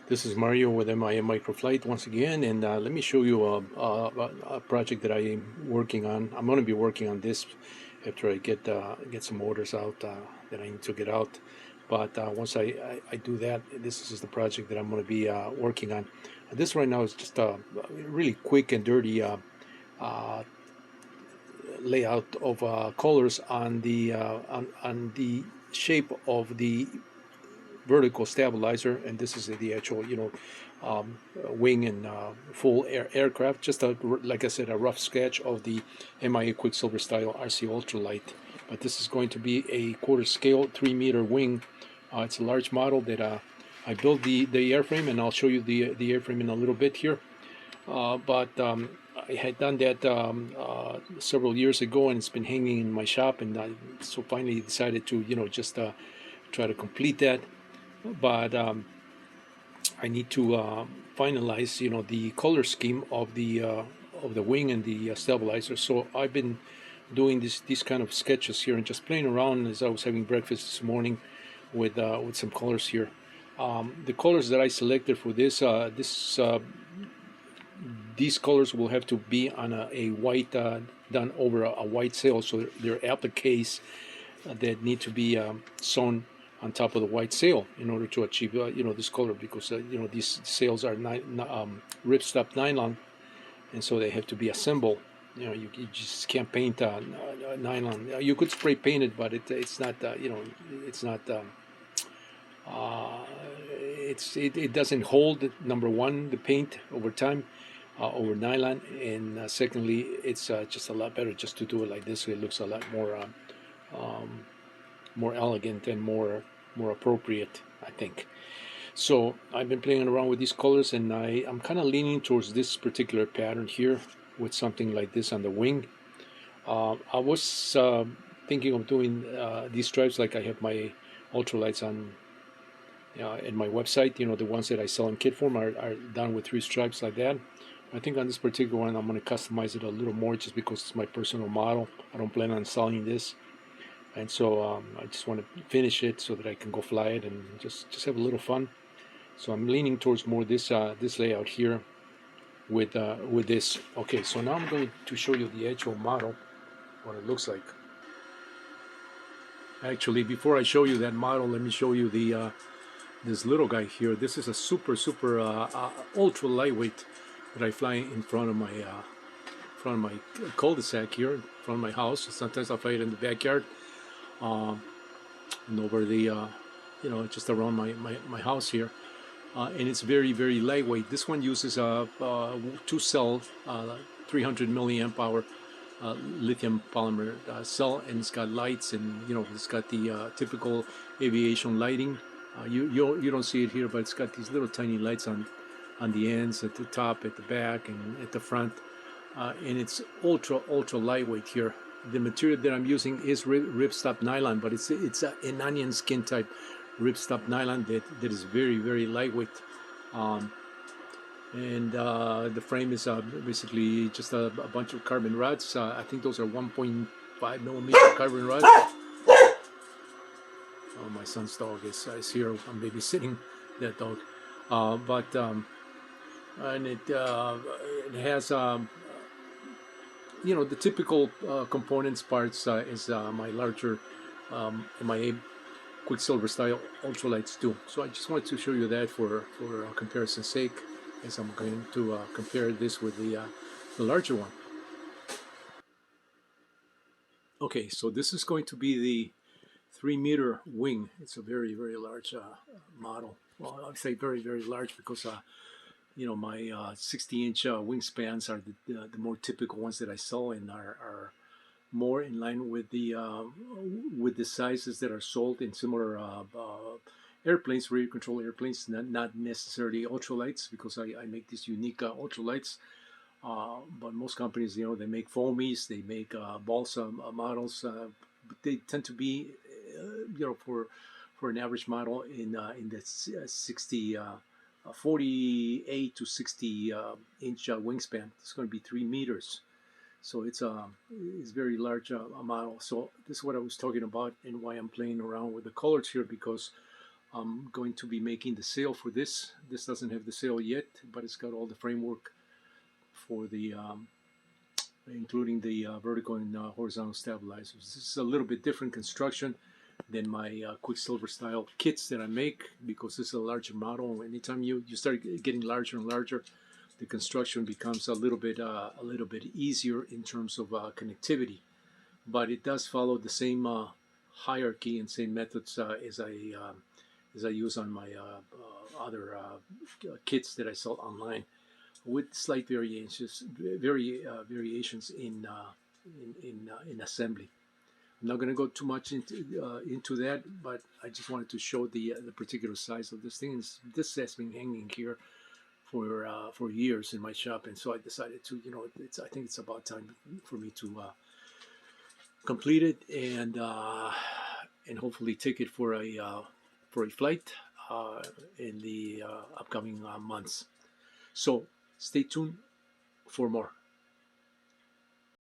This is Mario with MIM Microflight once again, and let me show you a project that I am working on. I'm going to be working on this after I get some orders out that I need to get out. But once I do that, this is the project that I'm going to be working on. This right now is just a really quick and dirty uh, layout of colors on on the shape of the vertical stabilizer, and this is the actual wing and full aircraft. Just like I said, a rough sketch of the MIA Quicksilver style RC Ultralight. But this is going to be a quarter scale 3-meter wing. It's a large model that I built the airframe, and I'll show you the airframe in a little bit here. But I had done that several years ago, and it's been hanging in my shop, and so finally decided to just try to complete that. But I need to finalize, the color scheme of the wing and the stabilizer. So I've been doing these kind of sketches here and just playing around as I was having breakfast this morning with some colors here. The colors that I selected for these colors will have to be on a white done over a white sail, so they're appliques that need to be sewn on top of the white sail in order to achieve this color, because these sails are ripstop nylon, and so they have to be assembled. You just can't paint nylon. You could spray paint it, but it's not it's not it doesn't hold, number one, the paint over time over nylon, and secondly, it's just a lot better just to do it like this, so it looks a lot more elegant and more appropriate, I think. So I've been playing around with these colors, and I'm kind of leaning towards this particular pattern here with something like this on the wing. I was thinking of doing these stripes like I have my ultralights on in my website. The ones that I sell in kit form are done with 3 stripes like that. I think on this particular one I'm going to customize it a little more, just because it's my personal model. I don't plan on selling this, and so I just want to finish it so that I can go fly it and just have a little fun. So I'm leaning towards more this layout here with this. Okay, so now I'm going to show you the actual model, what it looks like. Actually, before I show you that model, let me show you the this little guy here. This is a super ultra lightweight that I fly in front of my cul-de-sac here, in front of my house. Sometimes I fly it in the backyard, and over the just around my house here, and it's very lightweight. This one uses a 2-cell 300 milliamp hour lithium polymer cell, and it's got lights, and it's got the typical aviation lighting. You don't see it here, but it's got these little tiny lights on the ends, at the top, at the back, and at the front, and it's ultra lightweight here. The material that I'm using is ripstop nylon, but it's an onion skin type ripstop nylon that is very lightweight, and the frame is basically just a bunch of carbon rods. I think those are 1.5 millimeter carbon rods. Oh, my son's dog is here. I'm babysitting that dog, and it has the typical components parts is my larger MIA Quicksilver style ultralights too. So I just wanted to show you that for comparison's sake, as I'm going to compare this with the larger one. Okay, so this is going to be the 3-meter wing. It's a very large model. Well, I say very large because my 60-inch wingspans are the more typical ones that I sell, and are more in line with the sizes that are sold in similar airplanes, radio control airplanes, not necessarily ultralights, because I make these unique ultralights. But most companies, they make foamies, they make balsa models, but they tend to be, for an average model in the 48 to 60 inch wingspan. It's going to be 3 meters. So it's very large model. So this is what I was talking about, and why I'm playing around with the colors here, because I'm going to be making the sail for this. This doesn't have the sail yet, but it's got all the framework for the including the vertical and horizontal stabilizers. This is a little bit different construction than my Quicksilver style kits that I make, because this is a larger model. Anytime you start getting larger and larger, the construction becomes a little bit easier in terms of connectivity. But it does follow the same hierarchy and same methods as I use on my other kits that I sell online, with slight variations in assembly. I'm not going to go too much into that, but I just wanted to show the particular size of this thing. This has been hanging here for years in my shop, and so I decided to, I think it's about time for me to complete it and hopefully take it for a flight in the upcoming months. So stay tuned for more.